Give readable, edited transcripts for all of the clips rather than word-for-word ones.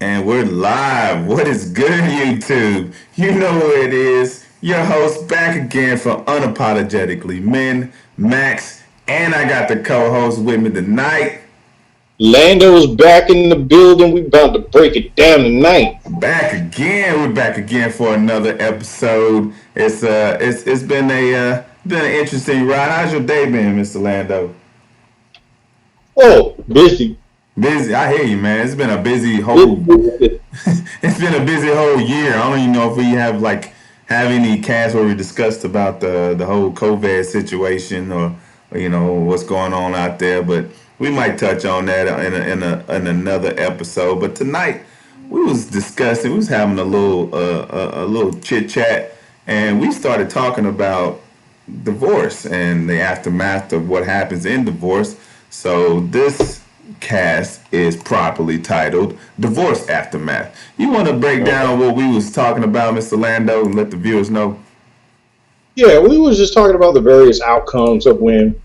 And we're live. What is good, YouTube? You know who it is. Your host back again for Unapologetically Men, Max, and I got the co-host with me tonight. Lando's back in the building. We about to break it down tonight. Back again. We're back again for another episode. It's been an interesting ride. How's your day been, Mr. Lando? Oh, busy. Busy. I hear you, man. It's been a busy whole Busy. It's been a busy whole year. I don't even know if we have any cast where we discussed about the whole COVID situation or what's going on out there, but we might touch on that in another episode. But tonight we was having a little chit chat, and we started talking about divorce and the aftermath of what happens in divorce. So this cast is properly titled Divorce Aftermath. You want to break down what we was talking about, Mr. Lando, and let the viewers know? Yeah, we was just talking about the various outcomes of when,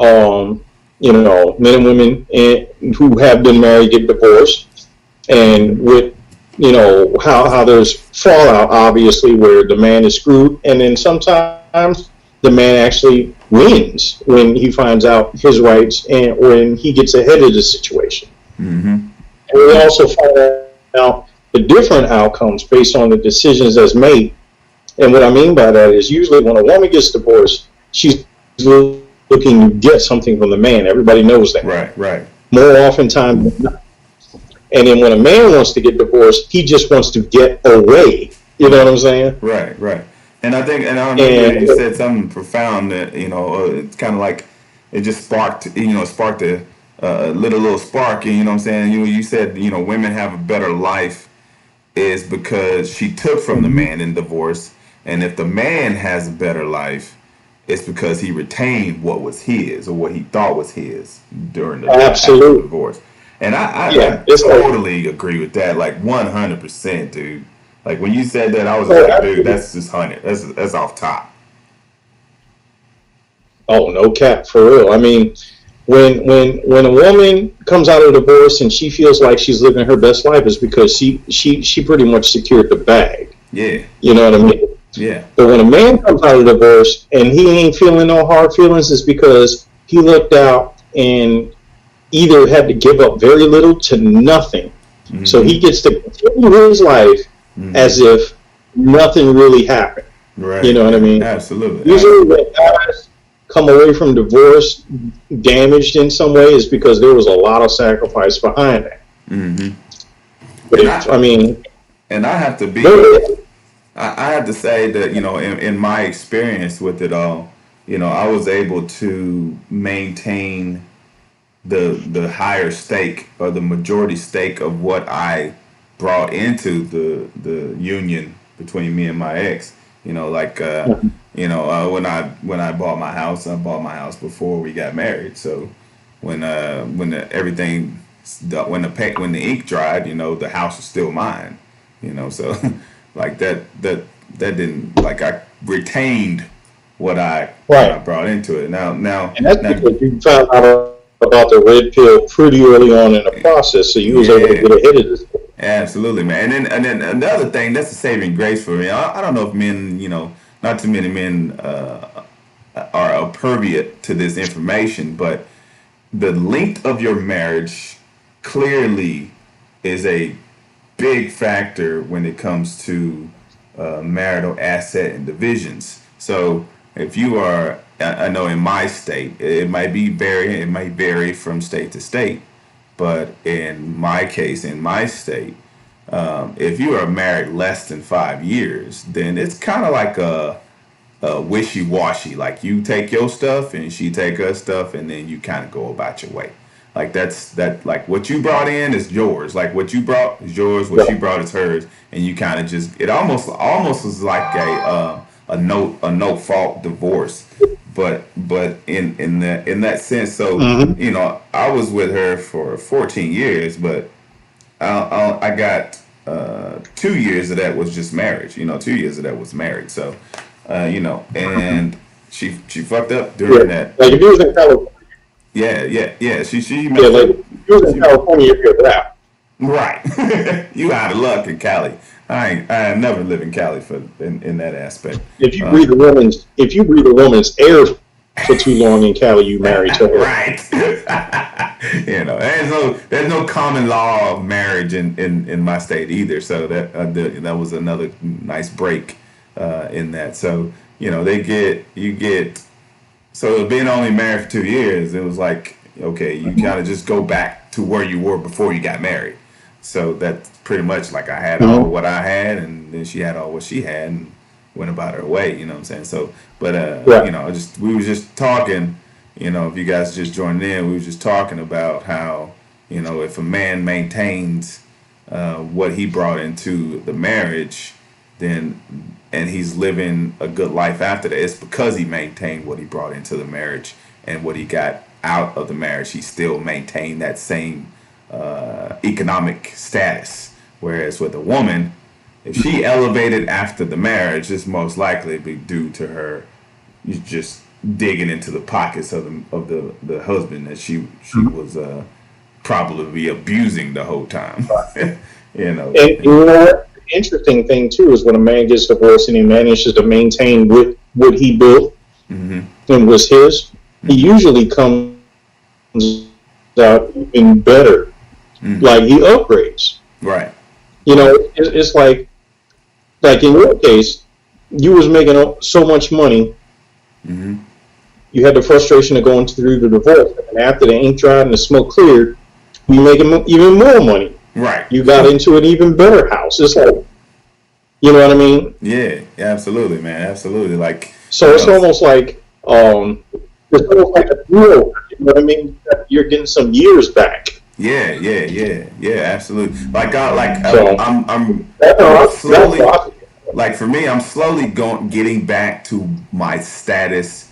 men and women who have been married get divorced, and with how there's fallout, obviously, where the man is screwed, and then sometimes the man actually wins when he finds out his rights and when he gets ahead of the situation. Mm-hmm. And we also find out the different outcomes based on the decisions that's made. And what I mean by that is usually when a woman gets divorced, she's looking to get something from the man. Everybody knows that. Right. More oftentimes than not. And then when a man wants to get divorced, he just wants to get away. You know what I'm saying? Right. And I remember you said something profound that it's kind of like it just sparked a little spark. And you know what I'm saying? You said women have a better life is because she took from the man in divorce, and if the man has a better life, it's because he retained what was his or what he thought was his during the Absolutely. divorce. And I totally agree with that, like 100%, dude. Like when you said that, I was like, dude, that's just 100. That's off top. Oh, no cap, for real. I mean, when a woman comes out of divorce and she feels like she's living her best life, is because she pretty much secured the bag. Yeah. You know what I mean? Yeah. But when a man comes out of divorce and he ain't feeling no hard feelings, is because he looked out and either had to give up very little to nothing. Mm-hmm. So he gets to continue his life as if nothing really happened. Right. You know what I mean? Absolutely. Usually when guys come away from divorce damaged in some way is because there was a lot of sacrifice behind that. Mm-hmm. But and I have to be, I have to say that, in my experience with it all, I was able to maintain the higher stake or the majority stake of what I brought into the union between me and my ex. When I bought my house, I bought my house before we got married. So when the ink dried, the house was still mine. So like that didn't, like, I retained what I brought into it. Now and that's because you found out about the red pill pretty early on in the process, so you was able to get ahead of this. Absolutely, man. And then another thing, that's a saving grace for me. I don't know if men, not too many men are pervious to this information, but the length of your marriage clearly is a big factor when it comes to marital asset and divisions. So if you are, I know in my state, it might vary from state to state, but in my case, in my state, if you are married less than 5 years, then it's kind of like a wishy-washy. Like you take your stuff and she take her stuff, and then you kind of go about your way. Like like what you brought in is yours. Like what you brought is yours. What she brought is hers, and you kind of just, it almost was like a no fault divorce. But in that sense, so I was with her for 14 years, but I got 2 years of that was just marriage. 2 years of that was married. So and she fucked up during that. Like if you was in California. Yeah. She like if you was in California, you'd be allowed. Right. You out of luck in Cali. I never live in Cali in that aspect. Uh, If you breathe a woman's air for too long in Cali, you married to her. right. There's no common law of marriage in my state either. So that was another nice break in that. So they get you get so being only married for 2 years, it was like okay, you kind of just go back to where you were before you got married. So that's pretty much like I had all Mhm. what I had, and then she had all what she had, and went about her way. You know what I'm saying? So, but Right. just we was just talking. If you guys just joined in, we was just talking about how if a man maintains what he brought into the marriage, then and he's living a good life after that, it's because he maintained what he brought into the marriage and what he got out of the marriage. He still maintained that same economic status. Whereas with a woman, if she elevated after the marriage, it's most likely be due to her just digging into the pockets of the husband that she was probably abusing the whole time. you know. And you know what? The interesting thing too is when a man gets divorced and he manages to maintain what he built Hmm. and was his, he Hmm. usually comes out even better. Hmm. Like he upgrades. Right. It's like in your case, you was making so much money. Hmm. You had the frustration of going through the divorce, and after the ink dried and the smoke cleared, you making even more money. Right. You got into an even better house. It's like, you know what I mean? Yeah. Absolutely, man. Absolutely. Like So you it's know. almost like it's almost like a deal. You know what I mean? You're getting some years back. Yeah. Yeah. Yeah. Yeah. Absolutely. Like So I'm that's slowly. how Like for me, I'm slowly getting back to my status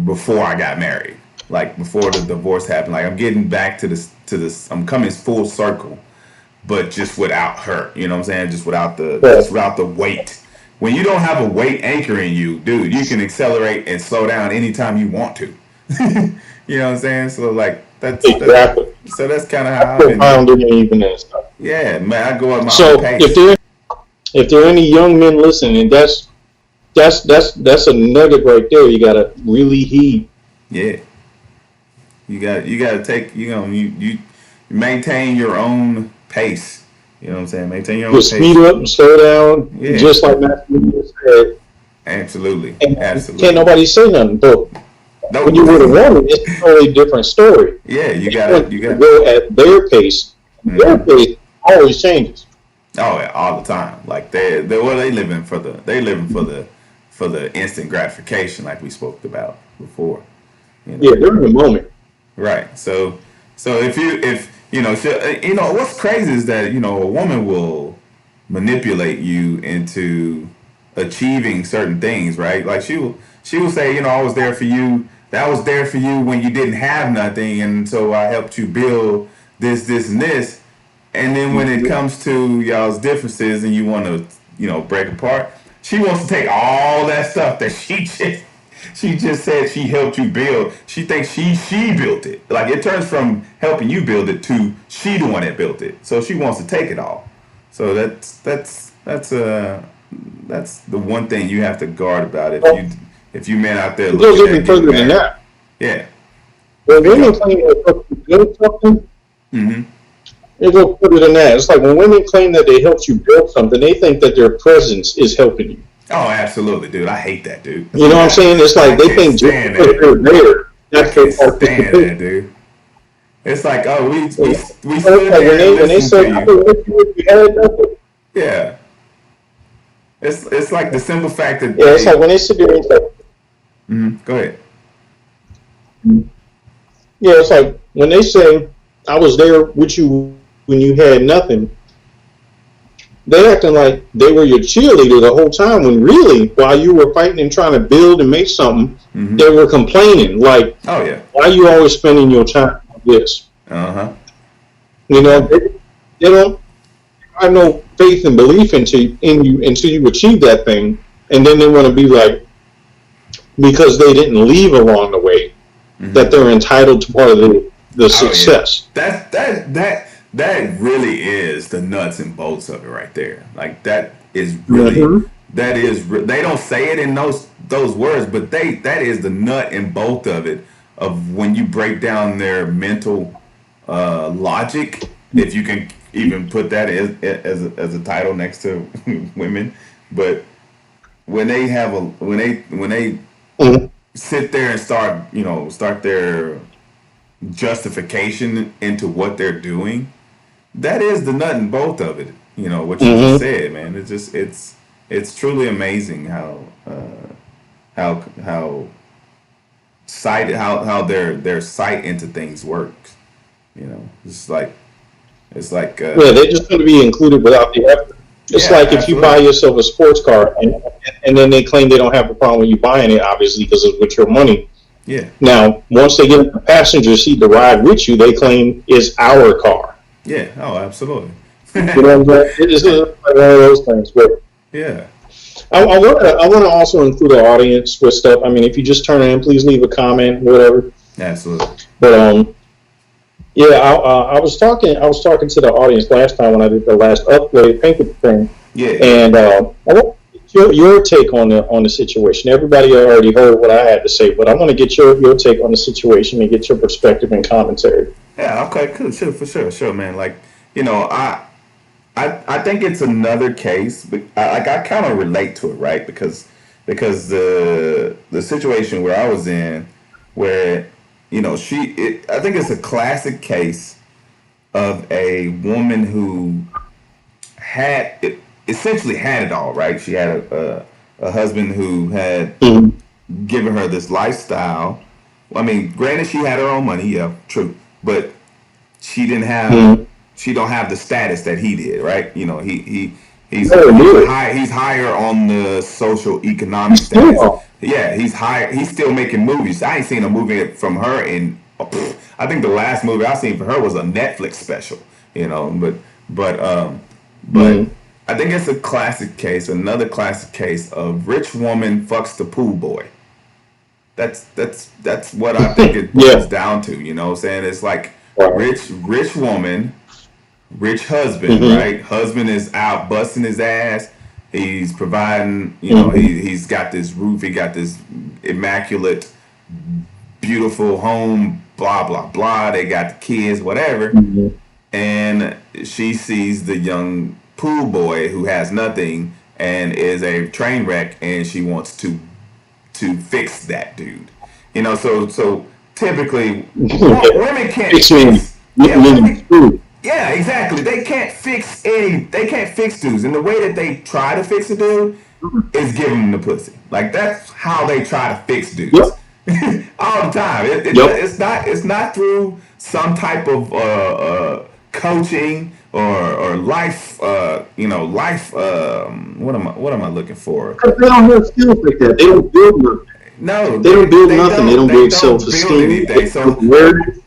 before I got married. Like before the divorce happened. Like I'm getting back to this. I'm coming full circle, but just without her. You know what I'm saying? Just I without the weight. When you don't have a weight anchoring you, dude, you can accelerate and slow down anytime you want to. You know what I'm saying? So like exactly. that's kind of how I've been. Compounding and even and stuff. Yeah, man, I go at my own So pace. if there are any young men listening, that's a nugget right there. You gotta really heed. Yeah. You got to take you maintain your own pace. You know what I'm saying? Maintain your You own speed pace. up and slow down, Yeah, just like Matthew said. absolutely, And can't absolutely. nobody say nothing. But No, when you're with a woman, it's a totally different story. yeah, you They gotta want you you to got. go at their pace. Their Hmm. pace always changes. Oh yeah, all the time. Like they living for the instant gratification, like we spoke about before. You Yeah, know. they're in the moment. Right. So if what's crazy is that a woman will manipulate you into achieving certain things, right? Like she will say, I was there for you. That was there for you when you didn't have nothing, and so I helped you build this, and this. And then when it comes to y'all's differences and you want to, break apart, she wants to take all that stuff that she just said she helped you build. She thinks she built it. Like it turns from helping you build it to she the one that built it. So she wants to take it all. So that's the one thing you have to guard about Well, if you men out there it goes looking even at getting further than married. that. Yeah. When Speak women up. claim they helped you build something, Mm-hmm. it goes further than that. It's like when women claim that they helped you build something, they think that their presence is helping you. Oh, absolutely, dude. I hate that, dude. You know what I'm saying? It's I like they can't think just stand because that. they're there, I that's can't their stand that, participation. dude. It's like, oh, we So, we so it's stood like there and when they listened to say, "I you. can with you if you had nothing." Yeah, it's like the simple fact that Yeah, it's like they. when they sit there and say, Mhm. Go ahead. yeah, it's like when they say, "I was there with you when you had nothing." They acting like they were your cheerleader the whole time when really, while you were fighting and trying to build and make something, Hmm. they were complaining. Like, Oh yeah. why are you always spending your time on this? Uh huh. You know, Yeah. they don't have no faith and belief in you until you achieve that thing, and then they want to be like, because they didn't leave along the way, Hmm. that they're entitled to part of the Oh yeah. success. That that really is the nuts and bolts of it right there. Like that is really they don't say it in those words, but that is the nut and bolt of it. Of when you break down their mental logic, if you can even put that as a title next to women, but when they have a when they Mhm. sit there and start their justification into what they're doing, that is the nut and bolt of it. What you just Mhm. said, man. It's truly amazing how how their sight into things works. It's like Yeah, they're just going to be included without the effort. It's yeah, like if you buy absolutely. yourself a sports car and then they claim they don't have a problem with you buying it, obviously because it's with your money. Yeah, Now, once they get in the passenger seat to ride with you, they claim it's our car. yeah. Oh, absolutely. You know what I'm saying? It's like one of those things. But Yeah, I want to also include the audience with stuff. I mean, if you just turn in, please leave a comment, whatever. absolutely. But yeah, I was talking to the audience last time when I did the last upgrade painted thing, Yeah, and I want to get your take on the situation. Everybody already heard what I had to say, but I want to get your take on the situation and get your perspective and commentary. yeah. Okay, cool. Sure, for sure, man. Like, I think it's another case, but I kind of relate to it, right? Because the situation where I was in, where I think it's a classic case of a woman who essentially had it all, right? She had a husband who had Mhm. given her this lifestyle. I mean, granted, she had her own money, yeah, true, but she didn't have Mhm. she don't have the status that he did, right? He's Oh, he's a really? high he's higher on the social economic status. Yeah. Yeah, he's higher. He's still making movies. I ain't seen a movie from her in. I think the last movie I seen for her was a Netflix special. But Mhm. I think it's a classic case, another classic case of rich woman fucks the pool boy. That's what I think it boils Yeah. down to. You know what I'm saying? It's like Right. rich woman, rich husband, Mhm. right? Husband is out busting his ass. He's providing, Mhm. he's got this roof, he got this immaculate, beautiful home, blah blah blah. They got the kids, whatever. Mhm. And she sees the young pool boy who has nothing and is a train wreck, and she wants to fix that dude. So typically, Yeah. women can't Fix me. fix. Yeah, Meaning women. food. Yeah, exactly. They can't fix any. They can't fix dudes, and the way that they try to fix a dude is give them the pussy. Like that's how they try to fix dudes Yep. all the time. Yep. It's not through some type of coaching or life. Life. What am I looking for? Because they don't have skills like that. They don't build nothing. No, They don't build they nothing. They don't don't they build don't build self-esteem. They anything. don't build words.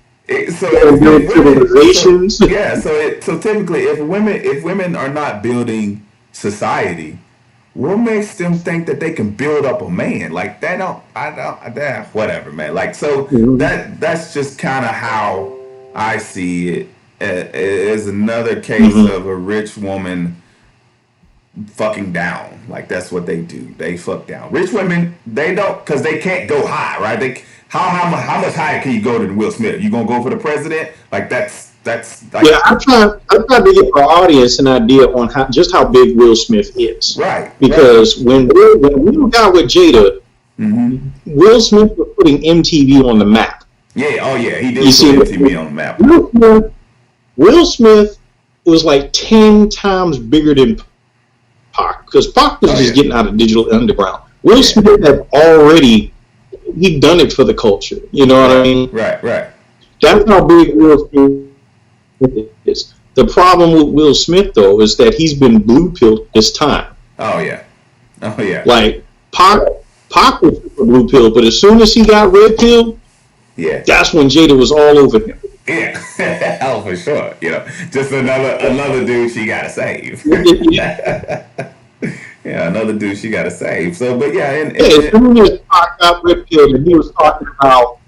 So They don't build civilizations. so typically if women are not building society, what makes them think that they can build up a man? Like they don't I don't that whatever, man. Like so Mhm. that's just kind of how I see it. As another case Mhm. of a rich woman fucking down. Like that's what they do. They fuck down. Rich women, they don't, because they can't go high, right? They how much higher can you go than Will Smith? You gonna go for the president? Like that's like Yeah, I'm trying to give our audience an idea on how big Will Smith is, right. because when Will got with Jada, Mm-hmm. Will Smith was putting MTV on the map. Yeah. Oh yeah. He You did put see, MTV on the map. Will Smith, Will Smith was like 10 times bigger than Pac, because Pac was Oh just yeah. getting out of digital underground. Will Yeah. Smith had already he done it for the culture. You know what I Right. mean? Right. Right. That's how big Will Smith is. The problem with Will Smith though is that he's been blue pilled this time. Oh yeah. Oh yeah. Like Pac was blue pill, but as soon as he got red pill, Yeah. that's when Jada was all over him. Yeah. Oh, for sure. Just another dude she gotta save. Yeah, another dude she gotta save. So, but yeah, Yeah, as soon as Pac got red pill, and he was talking about,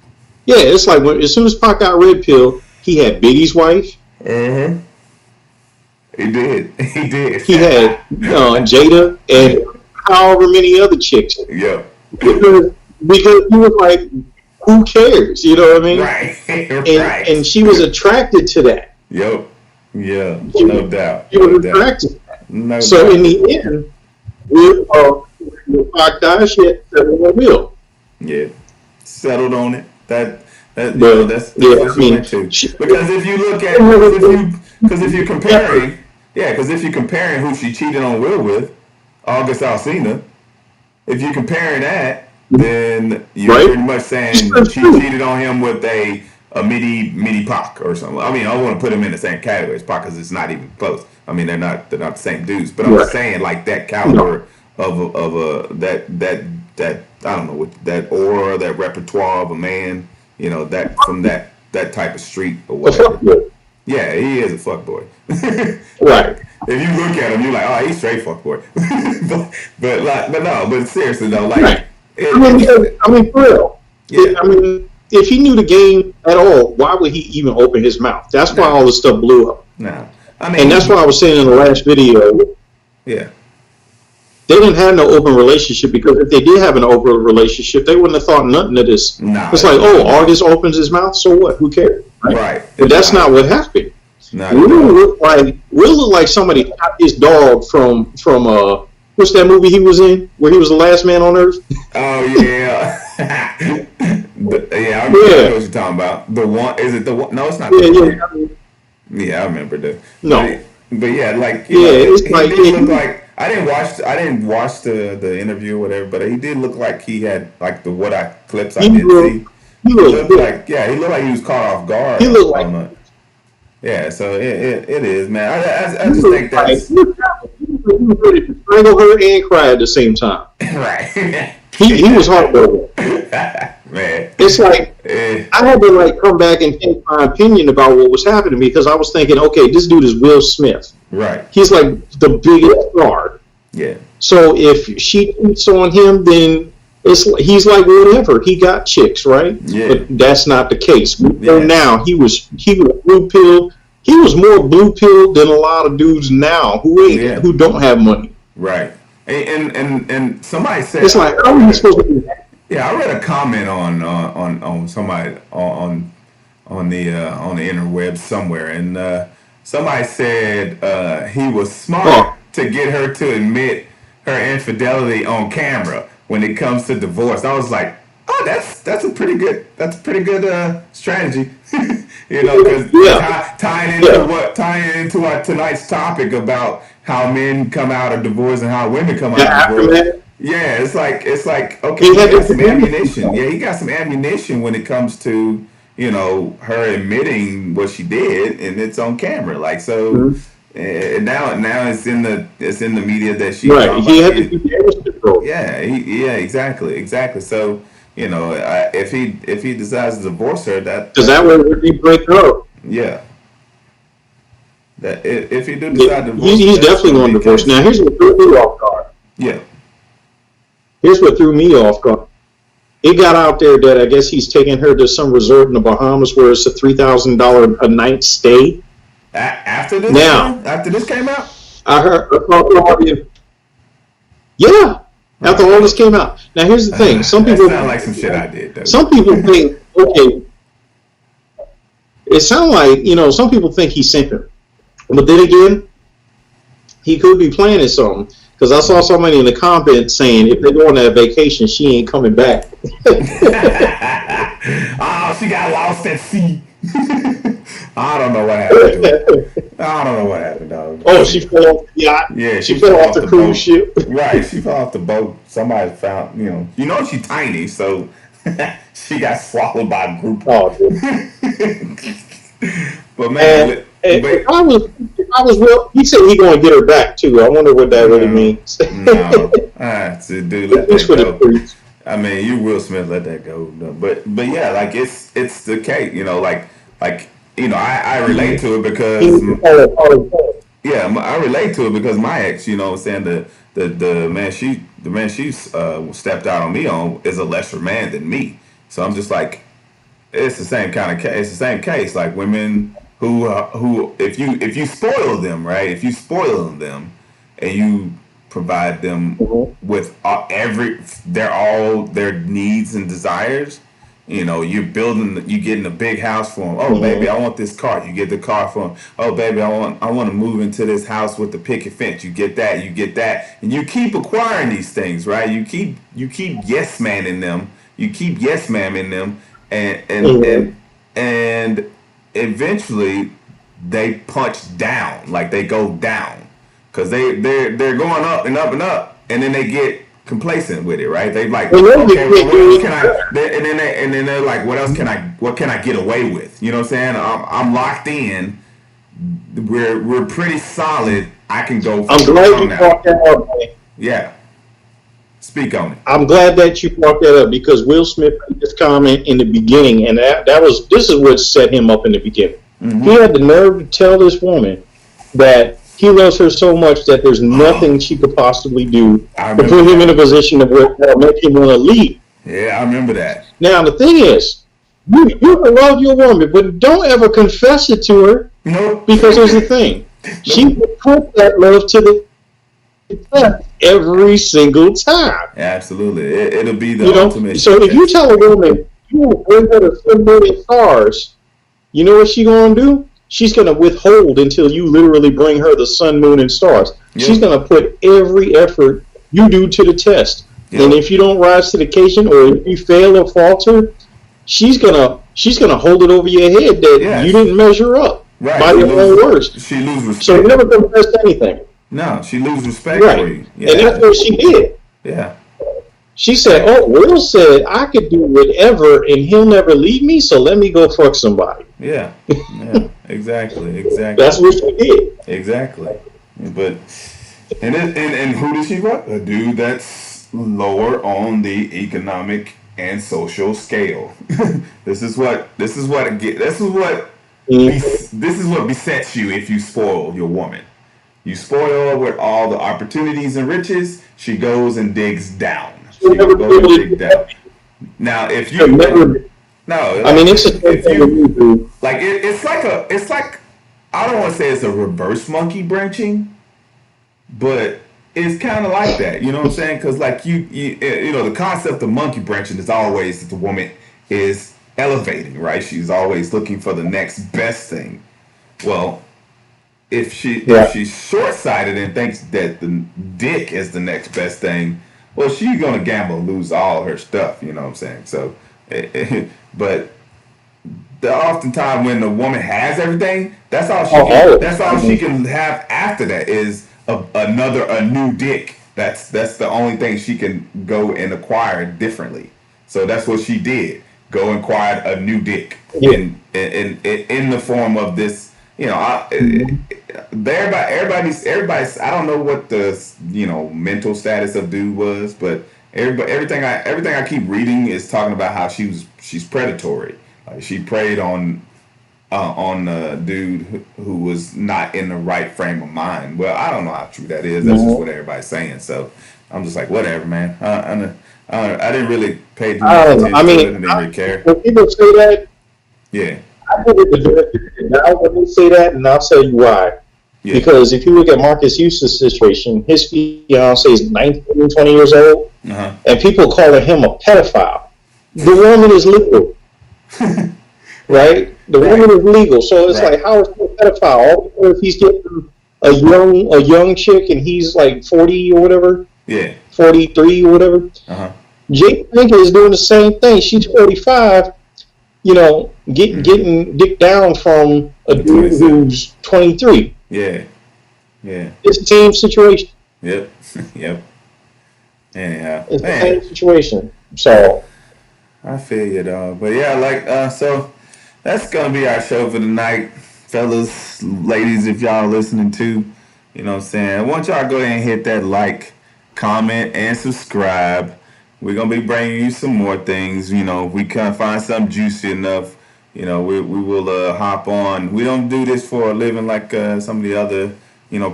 yeah, it's like as soon as Pac got red pill, he had Biggie's wife, uh-huh. He did. He did. He had Jada and however many other chicks Yep. because he was like, who cares? You know what I mean? Right. And Right. she was attracted to that. Yep. Yeah. She, No doubt. she No was doubt. attracted. No So in doubt. the end, with Pac died, she had to settle her will. Yeah. Settled on it. That But that's yeah, what I she mean, went to. Because if you look at because if you're comparing because if you're comparing who she cheated on Will with, August Alsina, if you're comparing that, then you're right? pretty much saying That's she true. cheated on him with a midi Pac or something. I mean, I don't want to put him in the same category as Pac because it's not even close. I mean, they're not the same dudes. But I'm just Right. saying, like that No. caliber of a that I don't know with that aura, that repertoire of a man. That from that type of street or A fuck whatever. boy. Yeah, he is a fuck boy. Right. Like if you look at him, you're like, oh, he's straight fuck boy. but no, but seriously though, like Right. it I mean, for real. yeah, I mean, if he knew the game at all, why would he even open his mouth? That's why no, all this stuff blew up. no. I And that's why mean, I was saying in the last video, yeah, they didn't have no open relationship because if they did have an open relationship, they wouldn't have thought nothing of this. nah, It's like, oh, August opens his mouth, so what? Who cares? Right? right. But It's that's not what happened. not at all. Will looked like somebody shot his dog from what's that movie he was in where he was the last man on earth? Oh yeah, yeah. I know Yeah. what you're talking about. The one is it the one? No, it's not Yeah, the yeah. one. I mean, Yeah, I remember that. no. But yeah, like Yeah, it's he like did look like I didn't watch the interview or whatever, but he did look like he had like the what I clips I he did looked see. he He looked looked good. like he looked like he was caught off guard He looked on like the yeah. So it is, man. I he just think looked like that's he was ready to strangle her and cry at the same time. right, He was heartbroken. man. It's like Eh, I had to like come back and take my opinion about what was happening because I was thinking, okay, this dude is Will Smith. right, He's like the biggest star. yeah, So if she cheats on him, then he's like whatever. He got chicks, right? yeah, But that's not the case. We know yeah, now he was blue pill. He was more blue pill than a lot of dudes now yeah, who don't have money. right. And somebody said It's like how are you supposed to do that? yeah, I read a comment on somebody on the interwebs somewhere, and somebody said he was smart Oh, to get her to admit her infidelity on camera when it comes to divorce. I was like, oh, that's a pretty good strategy, because yeah, yeah, tying into our tonight's topic about how men come out of divorce and how women come the out of divorce. aftermath. Yeah, it's like okay, He he had got to some defend ammunition. himself. Yeah, he got some ammunition when it comes to her admitting what she did, and it's on camera. Like so, Mhm. now it's in the media that she's Right. talking He about. had to do damage control Yeah, exactly. So if he decides to divorce her, because that way when they break up, yeah, that if he do decide to divorce her, he's that's definitely going to going be to the divorce. case. Now here's what threw me off guard. Yeah, Here's what threw me off guard. It got out there that I guess he's taking her to some resort in the Bahamas where it's a $3,000 a night stay. Now after this came out. I thought the audience, yeah, after all this came out. Now here's the thing: That sounds like some shit I did though. some people think, okay, it sounds like some people think he's simping, but then again, he could be planning something. Because I saw somebody in the comments saying if they go on that vacation, she ain't coming back. Oh, she got lost at sea. I don't know what happened. I don't know what happened, dog. Oh, she fell off the yacht. Yeah, She fell off the cruise boat. ship. Right, she fell off the boat. Somebody found, she's tiny, so she got swallowed by a group. Oh, dude. But man, And but if I was Will, he said he going to get her back too. I wonder what that really no, means. no, dude, let It's that for the go. streets. I mean, you Will Smith, let that go. No, but yeah, like it's the case, I relate to it He because was all yeah, I relate to it because my ex, what I'm saying, the man she stepped out on me on is a lesser man than me. So I'm just like, it's the same kind of case. It's the same case. Like women who if you spoil them, right? If you spoil them and you provide them Mhm. with all their needs and desires, you know, you getting a big house for them. Oh, baby, Mhm. I want this car. You get the car for them. Oh, baby, I want to move into this house with the picket fence. You get that. You get that, and you keep acquiring these things, right? You keep yes man in them. You keep yes ma'am in them, and and and Mhm. and eventually they punch down, like they go down, because they're going up and up and up, and then they get complacent with it, right? They like, And then okay, well, you what else get can I? And then they're like, what can I get away with? You know what I'm saying? I'm locked in. We're pretty solid. I can go I'm full glad grown you now. brought that up, man. Yeah, speak on it. I'm glad that you brought that up because Will Smith made this comment in the beginning, and this is what set him up in the beginning. He Mm-hmm. had the nerve to tell this woman that he loves her so much that there's nothing she could possibly do I to remember put him in a that. position of where make him want to leave. Yeah, I remember that. Now the thing is, you can love your woman, but don't ever confess it to her Nope. because here's the thing: she Nope. will put that love to the test every single time. Absolutely. It'll be the You know, ultimate so shit if you test. tell a woman you will bring her to 10 million stars, you know what she's gonna do? She's gonna withhold until you literally bring her the sun, moon, and stars. She's Yep. gonna put every effort you do to the test. And Yep. if you don't rise to the occasion or if you fail or falter, she's gonna hold it over your head that you Yes. didn't measure up Right. by your own words. She lose So respect. never confess anything. No, she lose respect for Right. you. And that's Yeah. what she did. Yeah. She said, Right. "Oh, Will said I could do whatever, and he'll never leave me. So let me go fuck somebody." Yeah. Yeah. Exactly. Exactly. That's what she did. Exactly. But and who does she fuck? A dude that's lower on the economic and social scale. Mhm. This is what besets you if you spoil your woman. You spoil her with all the opportunities and riches. She goes and digs down. She'll She gonna never be go able and to dig do down. that. Now, if She'll you never. no, I mean, like it's the same if thing with you me, dude. like it's like I don't want to say it's a reverse monkey branching, but it's kind of like that. You know what I'm saying? Because like you know the concept of monkey branching is always that the woman is elevating, right? She's always looking for the next best thing. Well, if Yeah. she's short sighted and thinks that the dick is the next best thing, well, she's gonna gamble and lose all her stuff. You know what I'm saying? So, but the oftentimes when the woman has everything, Oh, always. that's all she can have after that is a new dick. That's the only thing she can go and acquire differently. So that's what she did. Go and acquire a new dick Yeah. in the form of this. You know, Mhm. everybody's. I don't know what the mental status of dude was, but everything I keep reading is talking about how she's predatory. Like she preyed on a dude who was not in the right frame of mind. Well, I don't know how true that is. That's just Mhm. what everybody's saying. So I'm just like, whatever, man. I didn't really pay too I much don't know. I attention to it mean, and didn't really care. when people say that, Yeah, I give it the benefit of the doubt when they say that, and I'll tell you why. yeah, Because if you look at Marcus Houston's situation, his fiance is 19, 20 years old, uh huh, and people calling him a pedophile. The woman is legal, right, right? The right, woman is legal, so it's right, like, how is he a pedophile? All because he's getting a young chick, and he's like 40 or whatever, yeah, 43 or whatever. uh huh, Jake Pinkett is doing the same thing. She's 45, getting dick down from a the dude 27, who's 23. yeah, yeah, It's the same situation. yep, yep. Anyhow, It's the man, same situation. So, I feel you, dog. But yeah, like, so that's gonna be our show for tonight, fellas, ladies. If y'all listening to, you know what I'm saying. I want y'all to go ahead and hit that like, comment, and subscribe. We're gonna be bringing you some more things. You know, if we can't find something juicy enough, we will hop on. We don't do this for a living like some of the other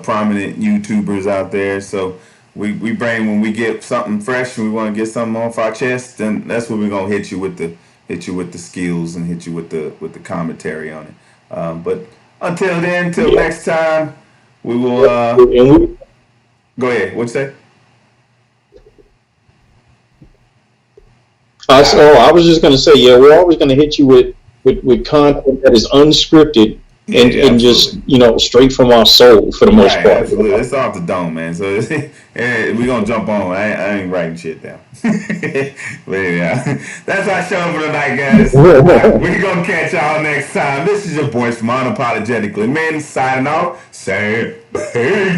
prominent YouTubers out there. So we bring when we get something fresh and we want to get something off our chest, then that's what we're gonna hit you with the skills and hit you with the commentary on it. But until then, till Yeah. next time, we will. And we, Go ahead. What you say? I was just going to say, yeah, we're always going to hit you with content that is unscripted Yeah, and just, absolutely. straight from our soul for the most Right, part. absolutely. It's off the dome, man. So we're gonna jump on. I ain't writing shit down. But yeah, that's our show for tonight, guys. We're gonna catch y'all next time. This is your boys from Unapologetically Men signing off. Say peace.